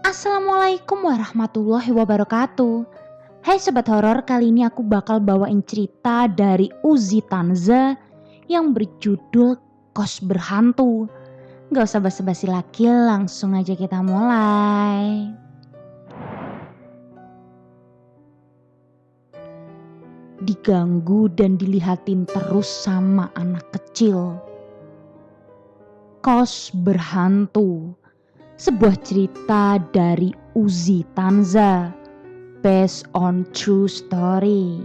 Assalamualaikum warahmatullahi wabarakatuh. Hai sobat horor, kali ini aku bakal bawain cerita dari Uzi Tanza yang berjudul Kos Berhantu. Gak usah basa-basi lagi, langsung aja kita mulai. Diganggu dan dilihatin terus sama anak kecil. Kos Berhantu, sebuah cerita dari Uzi Tanza, based on true story.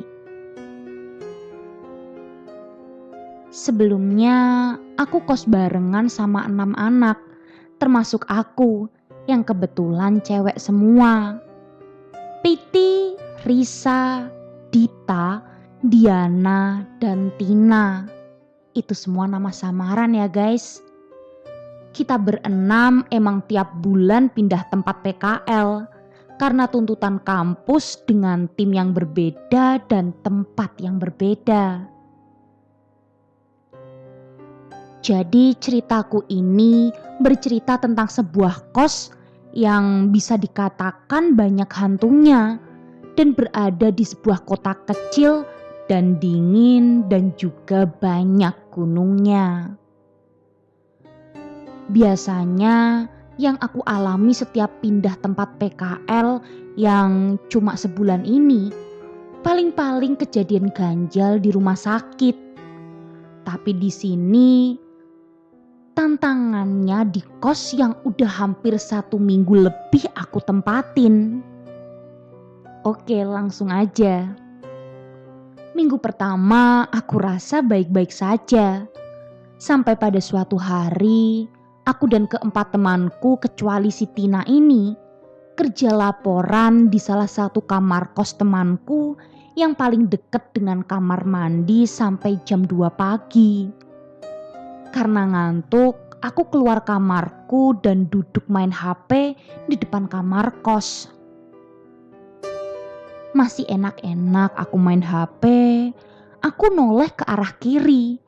Sebelumnya aku kos barengan sama 6 anak, termasuk aku yang kebetulan cewek semua. Piti, Risa, Dita, Diana, dan Tina. Itu semua nama samaran ya guys. Kita berenam emang tiap bulan pindah tempat PKL karena tuntutan kampus dengan tim yang berbeda dan tempat yang berbeda. Jadi ceritaku ini bercerita tentang sebuah kos yang bisa dikatakan banyak hantunya dan berada di sebuah kota kecil dan dingin dan juga banyak gunungnya. Biasanya yang aku alami setiap pindah tempat PKL yang cuma sebulan ini, paling-paling kejadian ganjal di rumah sakit. Tapi di sini tantangannya di kos yang udah hampir 1 minggu lebih aku tempatin. Oke, langsung aja. Minggu pertama aku rasa baik-baik saja. Sampai pada suatu hari, aku dan keempat temanku kecuali si Tina ini kerja laporan di salah satu kamar kos temanku yang paling dekat dengan kamar mandi sampai jam 2 pagi. Karena ngantuk, aku keluar kamarku dan duduk main HP di depan kamar kos. Masih enak-enak aku main HP, aku noleh ke arah kiri,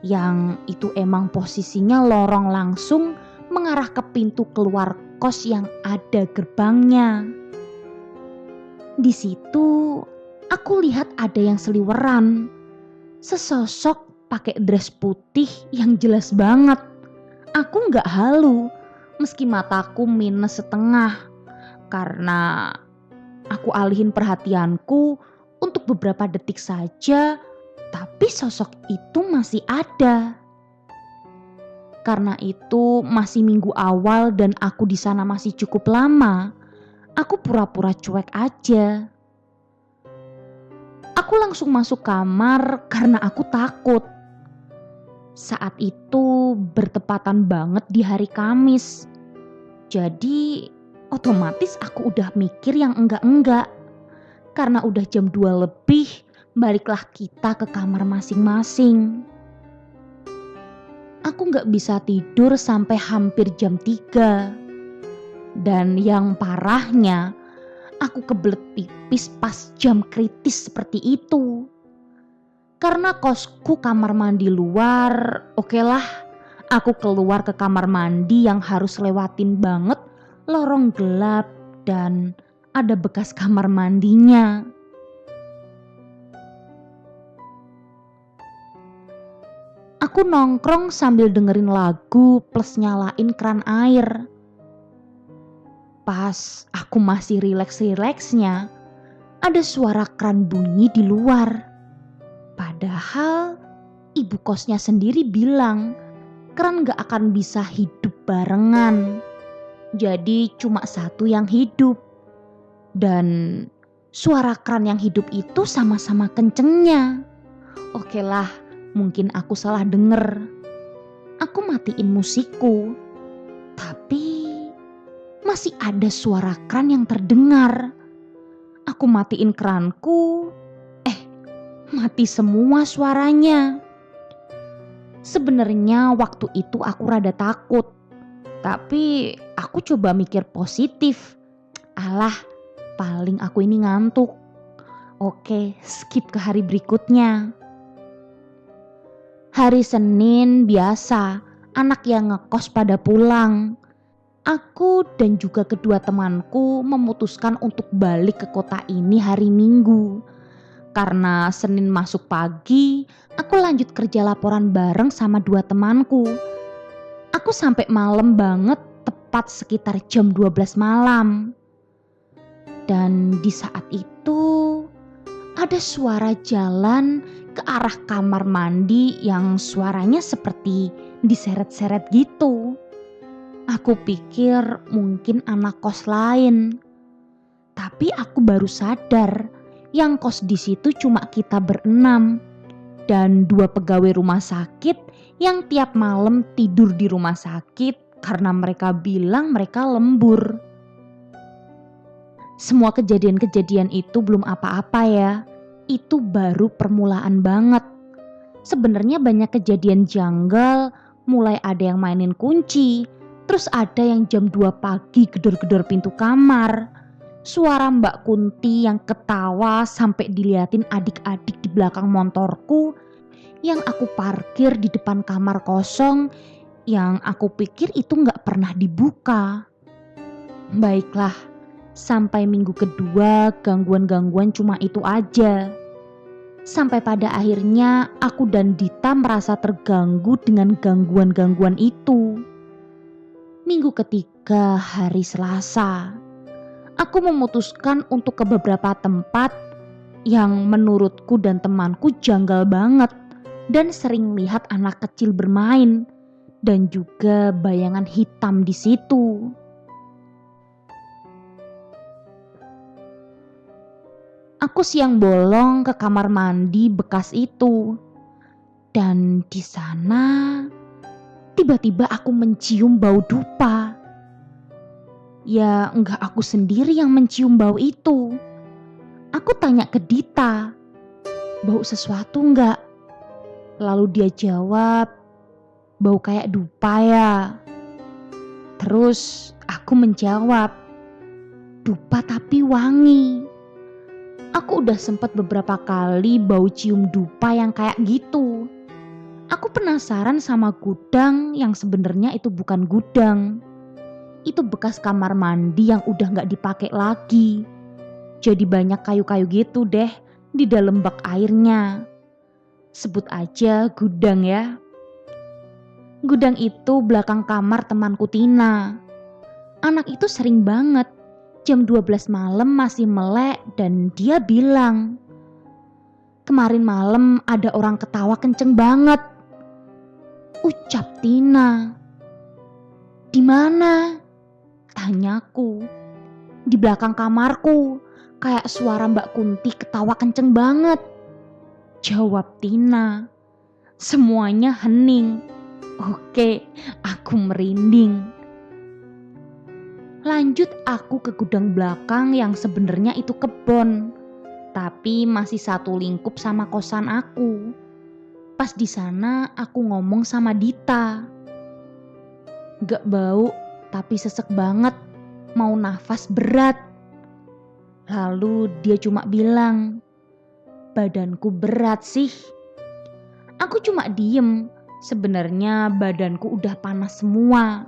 yang itu emang posisinya lorong langsung mengarah ke pintu keluar kos yang ada gerbangnya. Di situ aku lihat ada yang seliweran, sesosok pakai dress putih yang jelas banget. Aku nggak halu, meski mataku minus setengah, karena aku alihin perhatianku untuk beberapa detik saja. Tapi sosok itu masih ada. Karena itu masih minggu awal dan aku di sana masih cukup lama, aku pura-pura cuek aja. Aku langsung masuk kamar karena aku takut. Saat itu bertepatan banget di hari Kamis. Jadi otomatis aku udah mikir yang enggak-enggak. Karena udah jam 2 lebih, baliklah kita ke kamar masing-masing. Aku gak bisa tidur sampai hampir jam 3. Dan yang parahnya, aku kebelet pipis pas jam kritis seperti itu. Karena kosku kamar mandi luar, okelah, aku keluar ke kamar mandi yang harus lewatin banget lorong gelap dan ada bekas kamar mandinya. Aku nongkrong sambil dengerin lagu plus nyalain keran air. Pas aku masih rileks-rileksnya, ada suara keran bunyi di luar. Padahal ibu kosnya sendiri bilang keran gak akan bisa hidup barengan. Jadi cuma satu yang hidup. Dan suara keran yang hidup itu sama-sama kencengnya. Okelah, mungkin aku salah denger. Aku matiin musikku. Tapi masih ada suara keran yang terdengar. Aku matiin keranku. Mati semua suaranya. Sebenarnya waktu itu aku rada takut. Tapi aku coba mikir positif. Alah, paling aku ini ngantuk. Oke, skip ke hari berikutnya. Hari Senin biasa, anak yang ngekos pada pulang. Karena aku masih rileks-rileksnya, aku keluar ke kamar mandi yang harus lewatin banget lorong gelap dan ada bekas kamar mandinya. Aku dan juga kedua temanku memutuskan untuk balik ke kota ini hari Minggu. Karena Senin masuk pagi, aku lanjut kerja laporan bareng sama dua temanku. Aku sampai malam banget, tepat sekitar jam 12 malam. Dan di saat itu ada suara jalan ke arah kamar mandi yang suaranya seperti diseret-seret gitu. Aku pikir mungkin anak kos lain. Tapi aku baru sadar yang kos di situ cuma kita berenam dan dua pegawai rumah sakit yang tiap malam tidur di rumah sakit karena mereka bilang mereka lembur. Semua kejadian-kejadian itu belum apa-apa ya. Itu baru permulaan banget. Sebenarnya banyak kejadian janggal, mulai ada yang mainin kunci, terus ada yang jam 2 pagi gedor-gedor pintu kamar. Suara Mbak Kunti yang ketawa sampai diliatin adik-adik di belakang motorku yang aku parkir di depan kamar kosong yang aku pikir itu gak pernah dibuka. Baiklah, sampai minggu kedua gangguan-gangguan cuma itu aja. Sampai pada akhirnya aku dan Dita merasa terganggu dengan gangguan-gangguan itu. Minggu ketiga hari Selasa, aku memutuskan untuk ke beberapa tempat yang menurutku dan temanku janggal banget dan sering lihat anak kecil bermain dan juga bayangan hitam di situ. Aku siang bolong ke kamar mandi bekas itu. Dan di sana tiba-tiba aku mencium bau dupa. Ya enggak aku sendiri yang mencium bau itu. Aku tanya ke Dita, bau sesuatu enggak? Lalu dia jawab, bau kayak dupa ya. Terus aku menjawab, dupa tapi wangi. Aku udah sempat beberapa kali bau cium dupa yang kayak gitu. Aku penasaran sama gudang yang sebenarnya itu bukan gudang. Itu bekas kamar mandi yang udah gak dipakai lagi. Jadi banyak kayu-kayu gitu deh di dalam bak airnya. Sebut aja gudang ya. Gudang itu belakang kamar temanku Tina. Anak itu sering banget jam 12 malam masih melek dan dia bilang, kemarin malam ada orang ketawa kenceng banget. Ucap Tina. Di mana? Tanyaku. Di belakang kamarku, kayak suara Mbak Kunti ketawa kenceng banget. Jawab Tina. Semuanya hening. Oke, aku merinding. Lanjut aku ke gudang belakang yang sebenarnya itu kebon, tapi masih satu lingkup sama kosan aku. Pas di sana aku ngomong sama Dita. Gak bau, tapi sesek banget, mau nafas berat. Lalu dia cuma bilang, badanku berat sih. Aku cuma diem, sebenarnya badanku udah panas semua.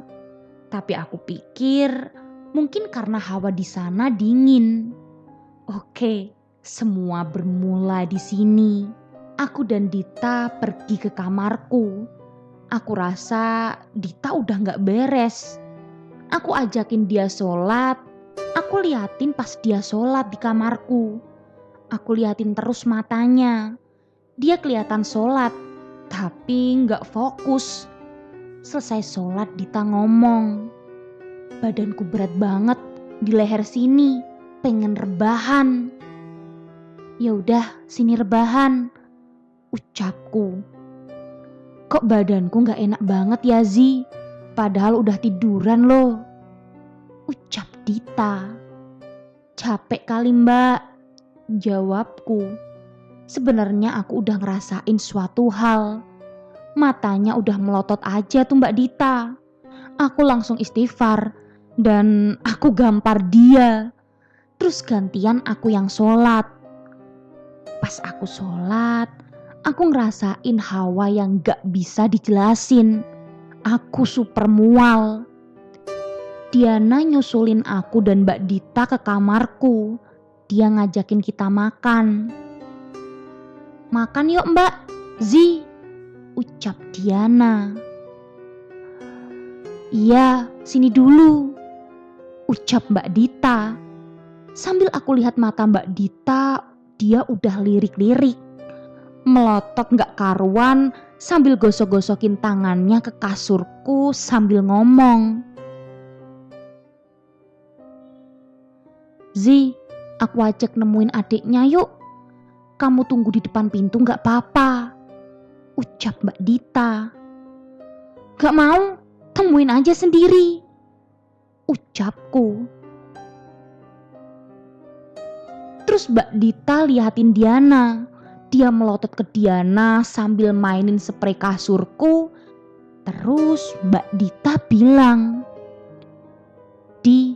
Tapi aku pikir mungkin karena hawa di sana dingin. Oke, semua bermula di sini. Aku dan Dita pergi ke kamarku. Aku rasa Dita udah gak beres. Aku ajakin dia sholat. Aku liatin pas dia sholat di kamarku. Aku liatin terus matanya. Dia kelihatan sholat, tapi gak fokus. Selesai sholat Dita ngomong, badanku berat banget di leher sini, pengen rebahan. Ya udah, sini rebahan, ucapku. Kok badanku gak enak banget ya Zi, padahal udah tiduran loh, ucap Dita. Capek kali mbak, jawabku. Sebenarnya aku udah ngerasain suatu hal. Matanya udah melotot aja tuh Mbak Dita. Aku langsung istighfar dan aku gampar dia. Terus gantian aku yang sholat. Pas aku sholat, aku ngerasain hawa yang gak bisa dijelasin. Aku super mual. Diana nyusulin aku dan Mbak Dita ke kamarku. Dia ngajakin kita makan. "Makan yuk Mbak, Zi," ucap Diana. "Iya, sini dulu," ucap Mbak Dita. Sambil aku lihat mata Mbak Dita, dia udah lirik-lirik. Melotot gak karuan sambil gosok-gosokin tangannya ke kasurku sambil ngomong, "Zi, aku ajak nemuin adiknya yuk. Kamu tunggu di depan pintu gak apa-apa," ucap Mbak Dita. "Gak mau, temuin aja sendiri," ucapku. Terus Mbak Dita liatin Diana. Dia melotot ke Diana sambil mainin spray kasurku. Terus Mbak Dita bilang, "Di,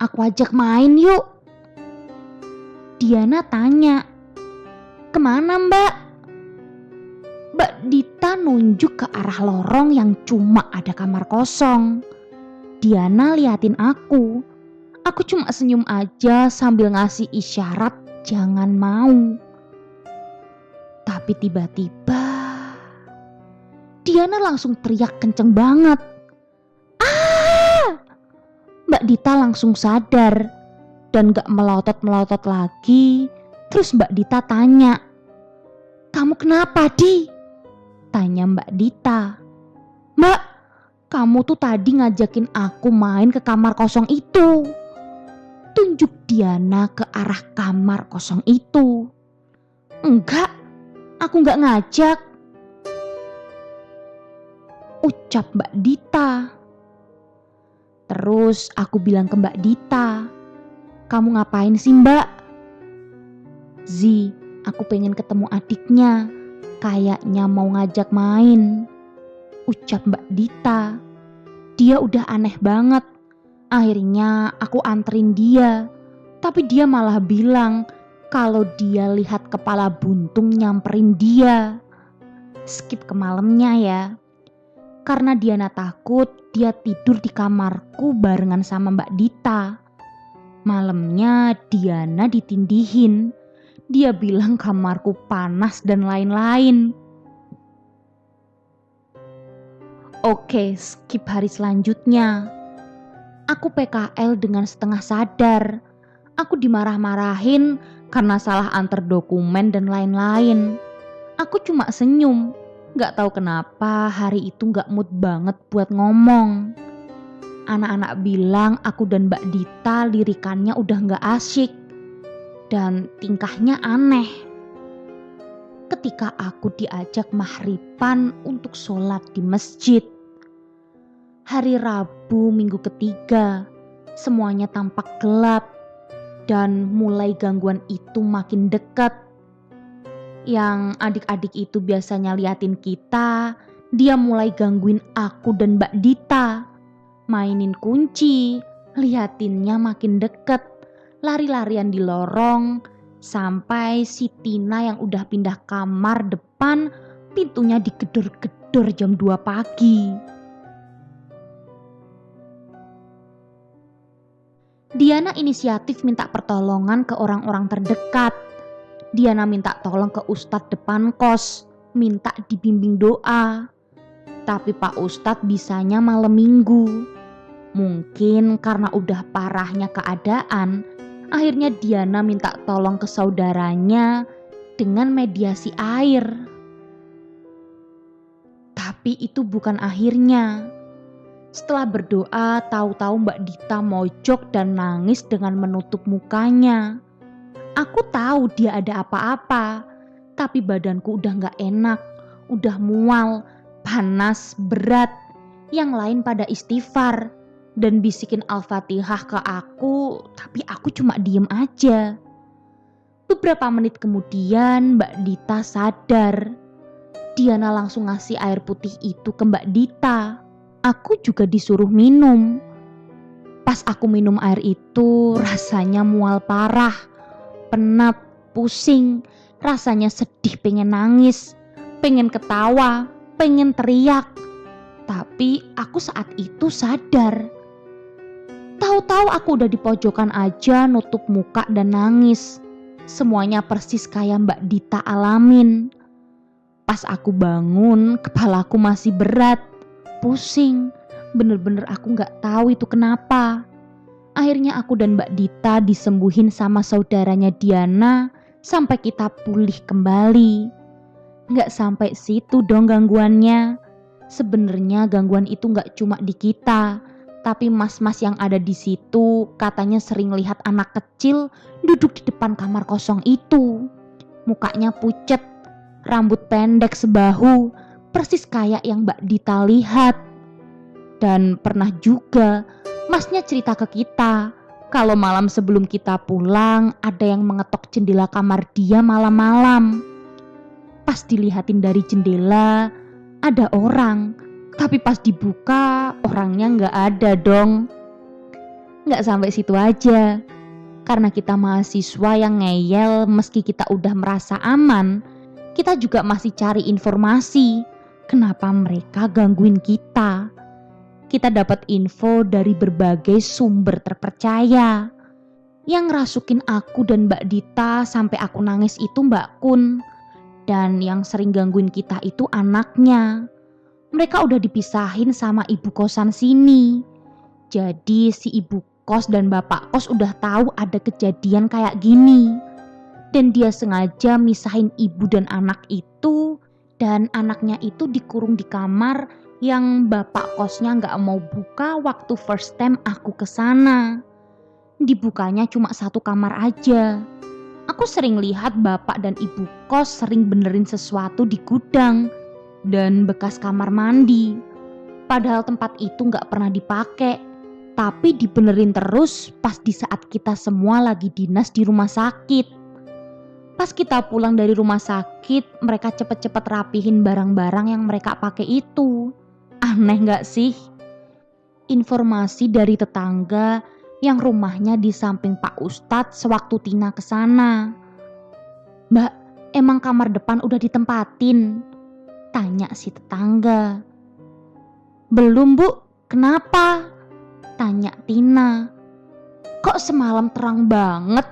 aku ajak main yuk." Diana tanya, "Kemana Mbak?" Mbak Dita nunjuk ke arah lorong yang cuma ada kamar kosong. Diana liatin aku. Aku cuma senyum aja sambil ngasih isyarat jangan mau. Tapi tiba-tiba Diana langsung teriak kenceng banget. "Ah!" Mbak Dita langsung sadar dan gak melotot-melotot lagi. Terus Mbak Dita tanya, "Kamu kenapa, Di?" Tanya Mbak Dita. "Mbak, kamu tuh tadi ngajakin aku main ke kamar kosong itu." Tunjuk Diana ke arah kamar kosong itu. "Enggak, aku gak ngajak," ucap Mbak Dita. Terus aku bilang ke Mbak Dita, "Kamu ngapain sih Mbak?" "Zi, aku pengen ketemu adiknya. Kayaknya mau ngajak main," ucap Mbak Dita. Dia udah aneh banget. Akhirnya aku anterin dia. Tapi dia malah bilang kalau dia lihat kepala buntung nyamperin dia. Skip ke malamnya ya. Karena Diana takut, dia tidur di kamarku barengan sama Mbak Dita. Malamnya Diana ditindihin. Dia bilang kamarku panas dan lain-lain. Oke, skip hari selanjutnya. Aku PKL dengan setengah sadar. Aku dimarah-marahin karena salah antar dokumen dan lain-lain. Aku cuma senyum. Gak tahu kenapa hari itu gak mood banget buat ngomong. Anak-anak bilang aku dan Mbak Dita lirikannya udah gak asyik. Dan tingkahnya aneh. Ketika aku diajak mahriban untuk sholat di masjid. Hari Rabu minggu ketiga, semuanya tampak gelap dan mulai gangguan itu makin dekat. Yang adik-adik itu biasanya liatin kita, dia mulai gangguin aku dan Mbak Dita. Mainin kunci, liatinnya makin deket, lari-larian di lorong, sampai si Tina yang udah pindah kamar depan, pintunya digedor-gedor jam 2 pagi. Diana inisiatif minta pertolongan ke orang-orang terdekat. Diana minta tolong ke Ustadz depan kos, minta dibimbing doa. Tapi Pak Ustadz bisanya malam minggu. Mungkin karena udah parahnya keadaan, akhirnya Diana minta tolong ke saudaranya dengan mediasi air. Tapi itu bukan akhirnya. Setelah berdoa, tahu-tahu Mbak Dita mojok dan nangis dengan menutup mukanya. Aku tahu dia ada apa-apa, tapi badanku udah gak enak, udah mual, panas, berat. Yang lain pada istighfar dan bisikin Al-Fatihah ke aku, tapi aku cuma diem aja. Beberapa menit kemudian Mbak Dita sadar. Diana langsung ngasih air putih itu ke Mbak Dita. Aku juga disuruh minum. Pas aku minum air itu rasanya mual parah, penat, pusing, rasanya sedih, pengen nangis, pengen ketawa, pengen teriak. Tapi aku saat itu sadar. Tahu-tahu aku udah di pojokan aja nutup muka dan nangis. Semuanya persis kayak Mbak Dita alamin. Pas aku bangun, kepalaku masih berat, pusing. Bener-bener aku gak tahu itu kenapa. Akhirnya aku dan Mbak Dita disembuhin sama saudaranya Diana sampai kita pulih kembali. Gak sampai situ dong gangguannya. Sebenarnya gangguan itu gak cuma di kita, tapi mas-mas yang ada di situ katanya sering lihat anak kecil duduk di depan kamar kosong itu. Mukanya pucet, rambut pendek sebahu, persis kayak yang Mbak Dita lihat. Dan pernah juga masnya cerita ke kita kalau malam sebelum kita pulang ada yang mengetok jendela kamar dia malam-malam. Pas dilihatin dari jendela ada orang, tapi pas dibuka orangnya gak ada dong. Gak sampai situ aja. Karena kita mahasiswa yang ngeyel, meski kita udah merasa aman, kita juga masih cari informasi kenapa mereka gangguin kita. Kita dapat info dari berbagai sumber terpercaya. Yang ngerasukin aku dan Mbak Dita sampai aku nangis itu Mbak Kun. Dan yang sering gangguin kita itu anaknya. Mereka udah dipisahin sama ibu kosan sini. Jadi si ibu kos dan bapak kos udah tahu ada kejadian kayak gini. Dan dia sengaja misahin ibu dan anak itu. Dan anaknya itu dikurung di kamar yang bapak kosnya gak mau buka waktu first time aku kesana. Dibukanya cuma satu kamar aja. Aku sering lihat bapak dan ibu kos sering benerin sesuatu di gudang dan bekas kamar mandi. Padahal tempat itu gak pernah dipakai, tapi dibenerin terus pas di saat kita semua lagi dinas di rumah sakit. Pas kita pulang dari rumah sakit, mereka cepet-cepet rapihin barang-barang yang mereka pakai itu. Aneh gak sih? Informasi dari tetangga yang rumahnya di samping Pak Ustadz sewaktu Tina kesana. Mbak, emang kamar depan udah ditempatin? Tanya si tetangga. Belum bu, kenapa? Tanya Tina. Kok semalam terang banget?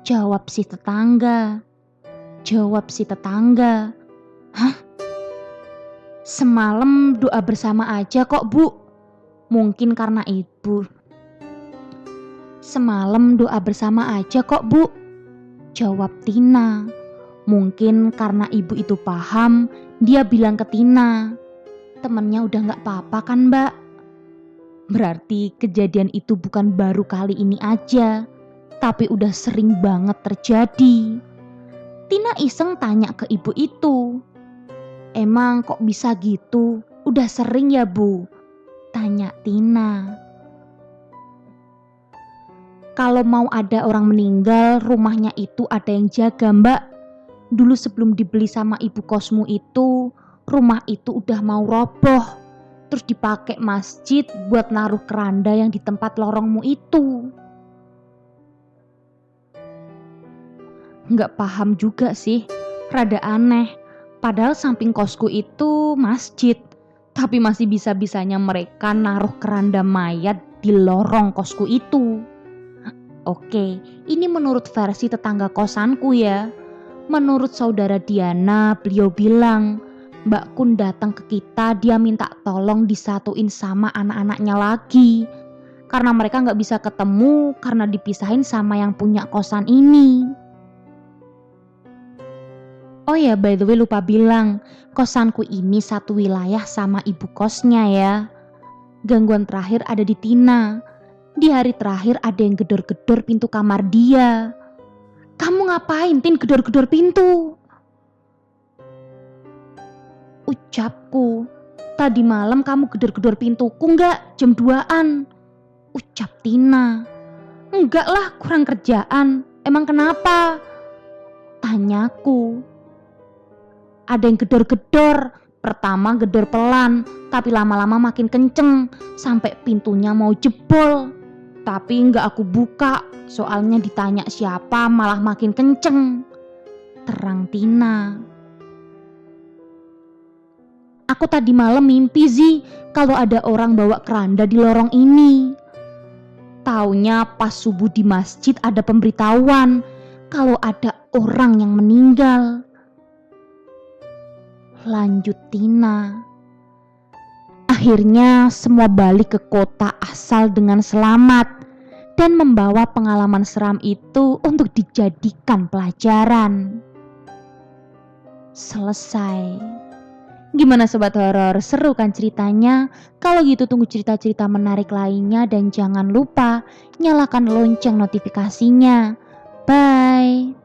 Jawab si tetangga. Hah? Semalam doa bersama aja kok bu. Mungkin karena ibu. Semalam doa bersama aja kok bu. Jawab Tina. Mungkin karena ibu itu paham, dia bilang ke Tina. Temennya udah gak apa-apa kan mbak? Berarti kejadian itu bukan baru kali ini aja, tapi udah sering banget terjadi. Tina iseng tanya ke ibu itu. Emang kok bisa gitu? Udah sering ya bu? Tanya Tina. Kalau mau ada orang meninggal, rumahnya itu ada yang jaga mbak. Dulu sebelum dibeli sama ibu kosmu itu, rumah itu udah mau roboh. Terus dipakai masjid buat naruh keranda yang di tempat lorongmu itu. Nggak paham juga sih, rada aneh. Padahal samping kosku itu masjid, tapi masih bisa-bisanya mereka naruh keranda mayat di lorong kosku itu. Oke, ini menurut versi tetangga kosanku ya. Menurut saudara Diana, beliau bilang, Mbak Kun datang ke kita, dia minta tolong disatuin sama anak-anaknya lagi. Karena mereka gak bisa ketemu karena dipisahin sama yang punya kosan ini. Oh ya, by the way lupa bilang, kosanku ini satu wilayah sama ibu kosnya ya. Gangguan terakhir ada di Tina. Di hari terakhir ada yang gedor-gedor pintu kamar dia. Kamu ngapain Tin gedor-gedor pintu? Ucapku, tadi malam kamu gedor-gedor pintuku nggak jam 2-an? Ucap Tina. Enggak lah, kurang kerjaan. Emang kenapa? Tanyaku. Ada yang gedor-gedor. Pertama gedor pelan, tapi lama-lama makin kenceng sampai pintunya mau jebol. Tapi nggak aku buka, soalnya ditanya siapa malah makin kenceng. Terang Tina. Aku tadi malam mimpi Zi kalau ada orang bawa keranda di lorong ini. Taunya pas subuh di masjid ada pemberitahuan kalau ada orang yang meninggal. Lanjut Tina. Akhirnya semua balik ke kota asal dengan selamat dan membawa pengalaman seram itu untuk dijadikan pelajaran. Selesai. Gimana sobat horor? Seru kan ceritanya? Kalau gitu tunggu cerita-cerita menarik lainnya dan jangan lupa nyalakan lonceng notifikasinya. Bye.